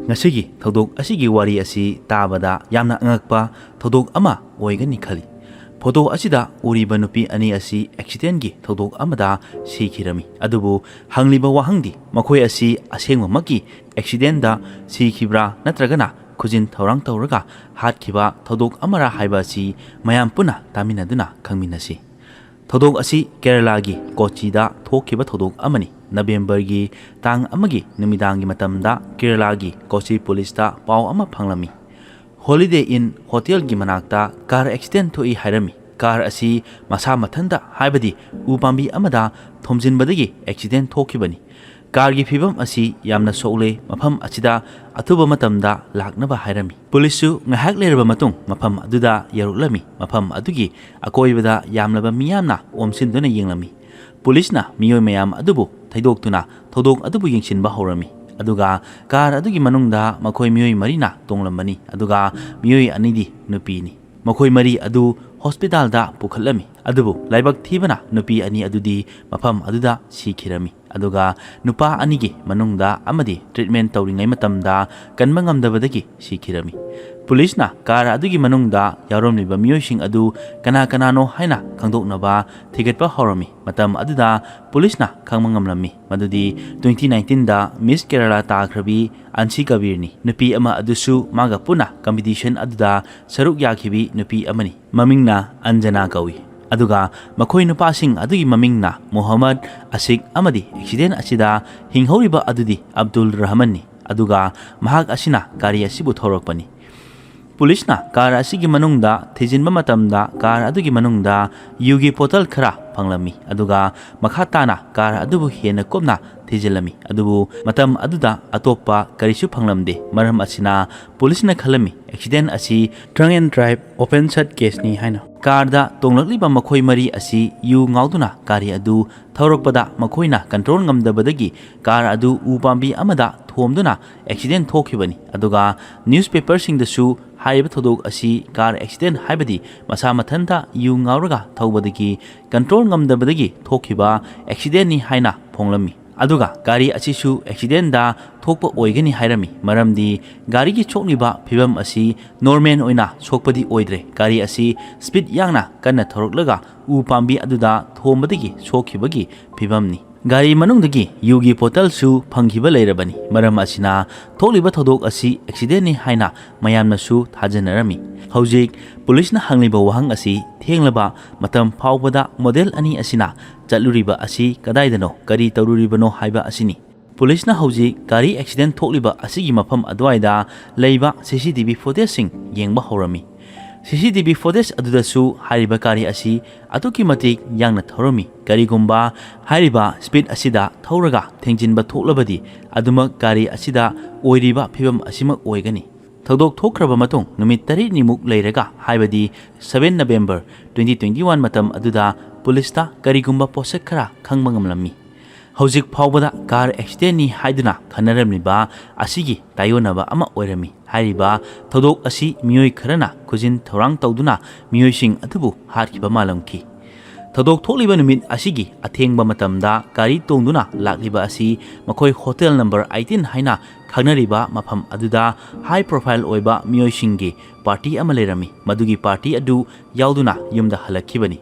Ngasigi thadok asigi wari asi tabada yamna angakpa thadok ama oigani khali. Photo asida uriba nupi ani asi accident gi thadok amada sikhirami. Adubu hangliba wahangdi makhoi asi asengma maki accident da sikhibra natragana khujin thorang tawraga hatkhiba thadok amara haiba asi mayam puna taminaduna khangminasi. Thadok asi Kerala gi Kochi da thokhiba thadok amani. November gi tang amagi numidang gi matamda Kerala gi Kochi police ta pau ama phanglami. Holiday Inn hotel gi manakta car accident thoi hairami. Car asi masa mathanda haibadi upambi amada thomjinbadagi accident thokhibani. Car gi phibam asi yamna soule mafam achida athuba matamda laknaba hairami. Police ngahak lerba matung mafam aduda yaruklami. Mafam adugi akoibada yamlaba miyamna omsinduna yenglami. Police na miyoy mayam adubu thaidok thodok adubu yengsinba horami. Aduga car adugi manungda makhoi miyoy marina tonglambani. Aduga miyoy anidi nupini. Makhoi mari adu hospital da pukhalami. Adubu laibak thibana nupi ani adudi mafam aduda sikhirami. Aduga nupa anigi manungda amadi treatment tawringai matamda kanba ngamdabadagi sikhirami. Police na car adugi manungda yaromliba miyoysing adu kana kanano haina khangdoknaba thigatpa horami. Matam aduda police na khangmangamlami. Madudi 2019 da Miss Kerala takhrabi Ansi Kabirni nupi ama adusu maga puna competition aduda saruk yakhibi nupi amani. Mamingna Anjana kawi. Aduga makhoi nupasing adugi mamingna Muhammad Asik amadi accident asida hinghoriba adudi Abdul Rahman ni. Aduga mahak asina kari asibu thorakpani. Police na car asigi manungda thijinba matamda car adugi manungda yugi portal khara phanglami. Aduga makhatana car adubu hena kopna thijilami. Adubu matam aduda atopa karisu phanglamde. Maram asina police na khalami accident asi drunk and drive open shut case ni haina. Car da tonglakliba makhoi mari asi yu ngauduna kari adu thaurakpada makhoina control ngamdabadagi car adu upambi amada thomduna accident thokhibani. Aduga newspaper singdasu haiba thodok asi car accident haibadi masa mathanda yu ngauraga thawbadagi control ngamdabadagi thokhiba accident ni haina phonglami. Aduga gari asisu accident da thokpa oigani hairami. Maramdi gari gi chokniba phibam asi normal oina chokpadi oidre. Gari asi speed yangna kanna thoroklaga upambi aduda thombadagi chokhibagi phibamni. Gari manungdagi yugi portal su phanghiba leirabani. Maram asina thokliba thodok asi accident ni haina mayamna su thajanarami. Hojik police na hangliba wahang asi thenglaba matam phawbada model ani asina chatluriba asi kadaidano kari tawruribano haiba asini. Police na hojik gari accident thokliba asigi mafam adwaida leiba CCTV footage sing yengba horami. CCTV footage adudasu hariba kari asi atuki matik yangna thorami. Kari gumba hariba speed asida thauraga thengjinba thoklabadi aduma kari asida oiriba phibam asima oigani. Thodok thokraba matung numit 3 nimuk leiraga haibadi 7 November 2021 matam aduda police ta kari gumba posak khara khangmangamlami. Hojik phawbada car accident ni haiduna khanaramliba asigi tayonaba ama oirami. Hariba thodok asi miyoi kharana khujin thorang tawduna miyoising adubu hatkhiba malamki. Thodok thokliba numit asigi athengba matamda gari tongduna lakliba asi makhoi hotel number 18 haina khagnariba mafam aduda high profile oiba miyoisinggi party ama lerami. Madugi party adu yauduna yumda halakhibani.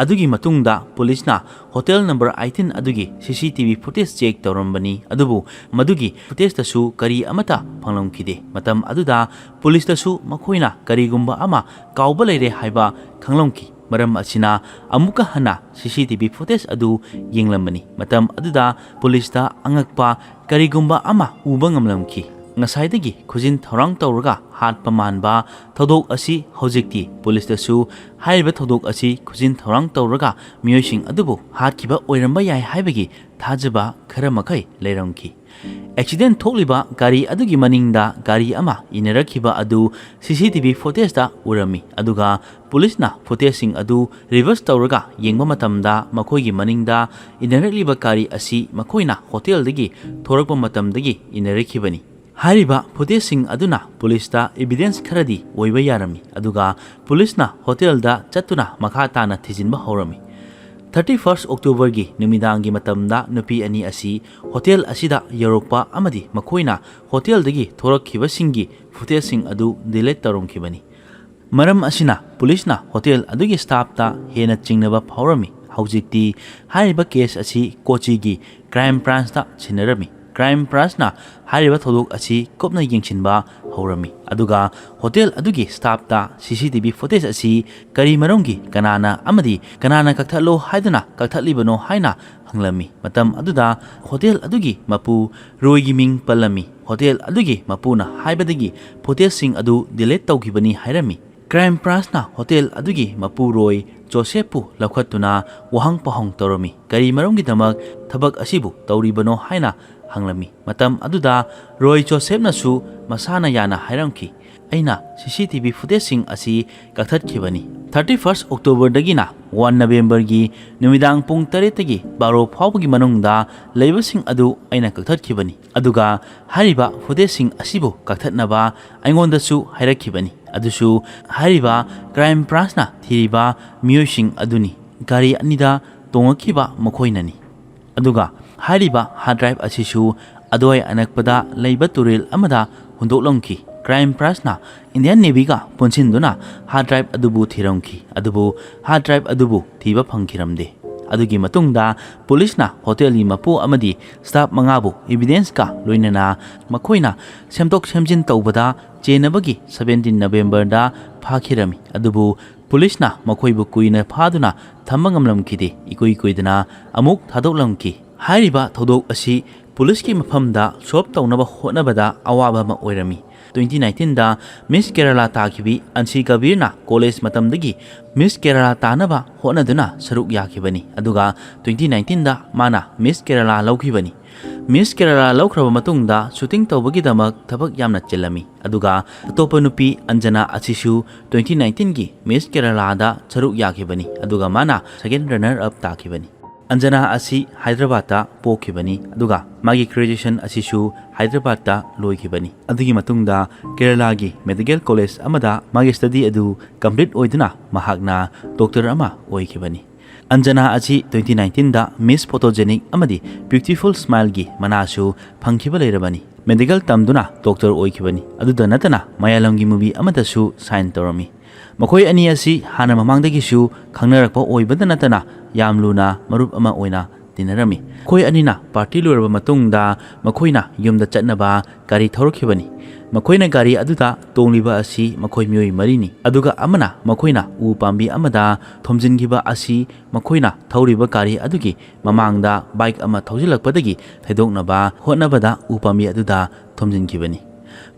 Adugi matungda police na hotel number 18 adugi CCTV footage check tawrambani. Adubu madugi footage tasu kari amata phanglamkide. Matam aduda police tasu makhoina kari gumba ama kauba leire haiba khanglamki. Maram asina amuka hana CCTV footage adu yenglambani. Matam aduda police ta angakpa kari gumba ama uba ngamlamki. Ngasaidagi khujin thorang tawraga hat pamanba thodok asi hojikti police tasu haiba thodok asi khujin thorang tawraga miyoising adubu hatkhiba oiramba yai haibagi thajaba khara makai leiramki. Accident thokliba gari adugi maningda gari ama inarakhiba adu CCTV footage da urami. Aduga police na footage sing adu reverse tawraga yengba matamda makhoigi maningda inarakliba gari asi makhoina hotel dagi thorakpa matamdagi inarakhibani. Hariba footage sing aduna police ta evidence kharadi oiba yarami. Aduga police na hotel da chatuna makha tana thijinba horami. 31 Octobergi numidangi matamda nupi ani asi hotel asida yorokpa amadi makoina hotel dagi thorakhiba singi footage sing adu delete tarumkhibani. Maram asina police na hotel adugi staff ta hena chingnaba phawrami. Haujikti hariba case asi Kochi gi crime branch ta chinarami. Crime branch na hariba thodok asi kopna yengchinba hawrami. Aduga hotel adugi staff ta CCTV footage asi kari maromgi kanana amadi kanana kakthalo haidana kakthalibono haina hanglami. Matam aduda hotel adugi mapu roigi ming palami. Hotel adugi mapuna haibadagi footage sing adu delete tawkhibani hairami. Crime branch na hotel adugi mapu Roy Joseph lakhatuna wahang pahong toromi. Kari maromgi damak thabak asibu tawribano haina hanglami. Matam aduda Roy Joseph nasu masana yana hairamki. Aina CCTV footage sing asi kakthakibani. 31 October dagina 1 November gi numidang pung 3 tagi baro phawbagi manungda leibasing adu aina kakthakibani. Aduga hariba footage sing asibu kakthatnaba aingondasu hairakibani. Adusu hariba crime branch na thiriba miyosing aduni gari anida tongakhiba makhoinani. Aduga hariba hard drive asisu adoi anakpada leiba turil amada hundoklongki. Crime branch na Indian Navy ga punsinduna hard drive adubu thirongki. Adubu hard drive adubu thiba phangkhiramde. Adugi matungda police na hotel gi mapu amadi staff mangabu evidence ka loinana makhoina semtok semjin tawbada chenabagi 17 November da phakhirami. Adubu police na makhoibu kuina phaduna thambangamlamkide ikoi koidana amuk thadoklamki. Hariba thodok asi police ki mafamda shop tawnaba hotnabada awaba ma oirami. 2019 da Miss Kerala takibi Ansi Kabir na college matamdagi Miss Kerala tanaba hotnaduna saruk yakibani. Aduga 2019 da mana Miss Kerala laukibani. Miss Kerala laukraba matungda shooting tawbagi damak thabak yamna chilami. Aduga atopa nupi Anjana asisu 2019 gi Miss Kerala da saruk yakibani. Aduga mana second runner up takibani. Anjana asi Hyderabad ta pokibani. Aduga magi graduation asisu Hyderabad ta loikibani. Adugi matungda Kerala gi Medical College amada magi study adu complete oiduna mahakna doctor ama oikibani. Anjana asi 2019 da Miss Photogenic amadi Beautiful Smile gi manasu phangkiba leirabani. Medical tamduna doctor oikibani. Aduda natana Mayalamgi movie amadasu sign torami. Makoi ani asi hana mamangdagisu khangnarakpa oibada natana yamluna marup ama oina tinarami. Koi anina party luraba matungda makoina yumda chatnaba gari thorokibani. Makoina gari aduda tongliba asi makoi mioi marini. Aduga amana makoina u pambi amada thomjingiba asi makoina thoriba gari adugi mamangda bike ama thojilakpadagi thaidoknaba hotnabada u pambi aduda thomjingibani.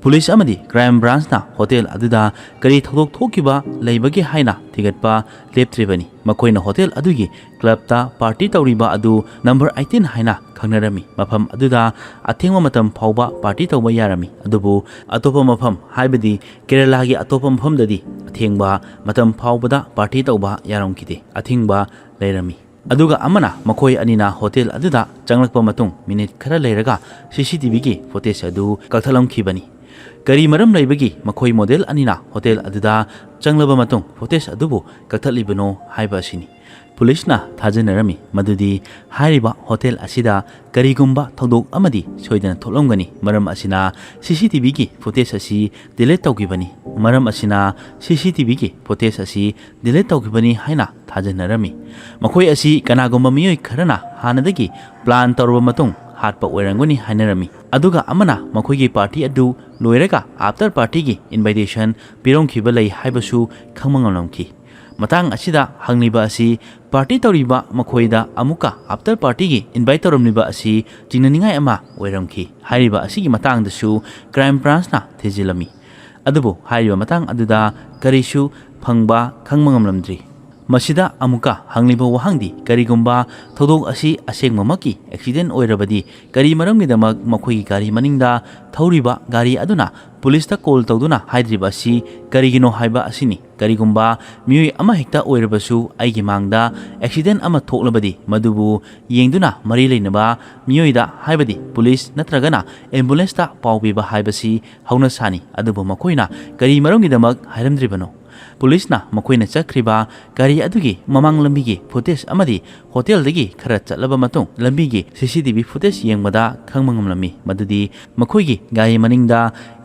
Police amadi crime branch na hotel aduda kari thodok thokiba leibagi haina thigatpa leptribani. Makoina hotel adugi club ta party tawriba adu number 18 haina khangnarami. Mafam aduda athengwa matam phawba party tawba yarami. Adubu atopa mafam haibadi Kerala gi atopa mafam dadi athengba matam phawbada party tawba yaromkide. Athengba leirami. Aduga amana makoi anina hotel aduda changlakpa matung minute khara leiraga CCTV gi footage adu kakthalamkhibani. Kari maram laibagi makoi model anina hotel aduda changlaba matung footage adubu kaktalibano haiba asini. Police na thajanarami madudi hariba hotel asida karigumba thodok amadi soidana tholomgani maram asina CCTV gi footage asi delete tawgibani. Maram asina CCTV gi footage asi delete tawgibani haina thajanarami. Makoi asi kanagumba miyoi kharana hanadagi plan tawrba matung hatpa oirangoni hainarami. Aduga amana makoigi party adu loiraga after party gi invitation pirongkhiba lei haibasu khangmangamlamki. Matang asida hangliba asi party tawriba makoida amuka after party gi invite tawramniba asi chingnaningai ama oiramki. Hariba asigi matang dasu crime branch na thejilami. Adubu hariba matang aduda karisu phangba khangmangamlamdri. Masida amuka hangliba wahangdi karigumba thodok asi asengmamaki accident oirabadi kari maramgidamak makoigi gari maningda thawriba gari aduna police ta call tawduna haidriba asi karigino haiba asini. Karigumba miyoi ama hekta oirabasu aigi mangda accident ama thoklabadi madubu yengduna mari leinaba miyoida haibadi police natragana ambulance ta pawbiba haibasi hauna sani. Adubu makoina kari maramgidamak hairamdribano. पुलिसना मखोइना चखरिबा गाड़ी अदुगी ममांग लंबीगी footage अमदी होटलदगी खरा चलबा मतुंग लंबीगी CCTV footage येंगबदा खंगबा ngamlami madudi मखोइगी गाड़ी मनिंगदा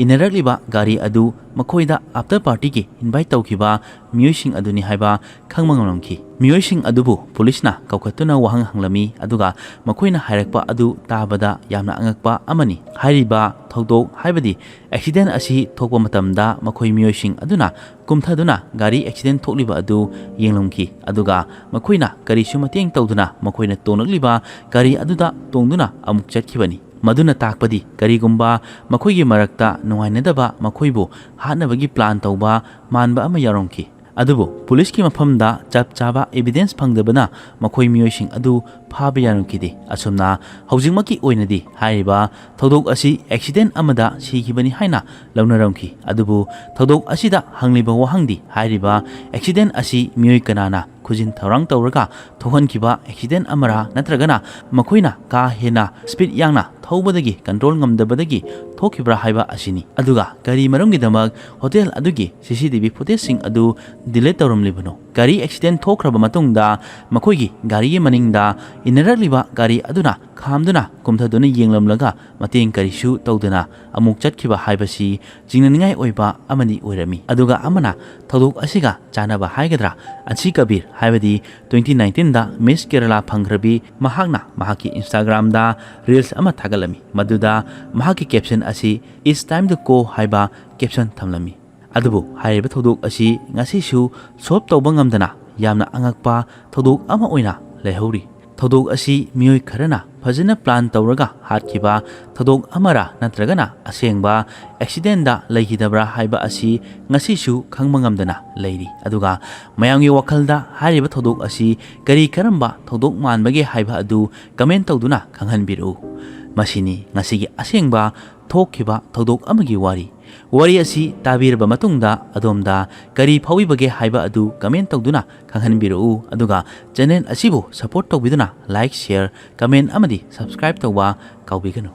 इनरलिबा गाड़ी अदु मखोइदा after party की invite तौखिबा मियोइसिंग अदुनि हाइबा खंगबा ngamlamki मियोइसिंग अदुबु पुलिसना कौखतुना वहंग हंगलमी अदुगा मखोइना हाइरकपा अदु ताबदा यामना अंगकपा अमनि हाइरिबा थौदोक हाइबदि accident असी थोकपा मतमदा मखोइ मियोइसिंग अदुना कुमथादुना गाड़ी एक्सीडेंट थोकलिबा अदु येंगलमकी अदुगा मखोइना करिसु मतेंग तौदुना मखोइना तोनकलिबा गाड़ी अदुदा तोंदुना अमुक चटखिबनि मदुना ताकपदी करीगुम्बा मखोइगी मरक्ता नुंगाइनदबा मखोइबु हानबगी प्लान तौबा मानबा अमा यारोंकी अदुबु पुलिस की मफमदा चप चाबा एविडेंस फंगदबना मखोइ मियोइसिंग अदु फाबा यारोंकीदि असुमना हौजिंगमकी ओइनदि हाइबा थौदोक असी एक्सीडेंट अमदा सिखिबनि हाइना लौनरंकी अदुबु थौदोक असिदा हंगलिबा वहंगदि हाइरिबा एक्सीडेंट असी मियोइ कनाना खुजिन थौरांग तौरगा थोहनखिबा एक्सीडेंट अमरा नत्रगना मखोइना का हेना स्पीड यांगना थौबदगी कंट्रोल ngamdabadagi थोखिब्रा हाइबा असिनी अदुगा गाड़ी मरमगिदमक होटल अदुगी सीसीटीवी फुटेजसिंग अदु डिलीट तौरमलिबनो गाड़ी एक्सीडेंट थोखरबा मतुंगदा मखोइगी गाड़ी मनिंगदा इनरलिबा गाड़ी अदुना खामदुना कुमथादुना येंगलमलगा मतेंग करिसु तौदुना अमुक चटखिबा हाइबसी जिंगननिंगाइ ओइबा अमनि ओइरमी अदुगा अमना थौदोक असिगा चानाबा हाइगद्रा अंसी कबीर हाइबदी 2019 दा मिस केरला फंग्रबी महागना महाकी इंस्टाग्राम दा रील्स अमा थागलमी मदुदा महाकी कैप्शन असी इट्स टाइम टू गो हाइबा कैप्शन थमलमी अदुबु हाइबा थौदोक असी ngasisu सॉल्व तौबा ngamdana यामना अंगकपा थौदोक अमा ओइना लेहौरी थौदोक असी मियोइ खरना फजना प्लान तौरगा हातखिबा थौदोक अमरा नत्रगना असेंगबा एक्सीडेंट दा लैहिदबरा हाइबा असी ngasisu खंगबा ngamdana लेरी अदुगा मयांगी वखलदा हारिबा थौदोक असी करी करंबा थौदोक मानबगे हाइबा अदु कमेंट तौदुना खंगहनबिरु मसिनी ngasiगी असेंगबा थोखिबा थौदोक अमगी वारी असी ताबीरबा मतुंगदा अदोमदा करी फाविबगे हाइबा अदु कमेंट तौदुना खंगहनबिरु अदुगा चैनल असिबु सपोर्ट तौबिदुना लाइक शेयर कमेंट अमदी सब्सक्राइब तौबा काउबिगनु।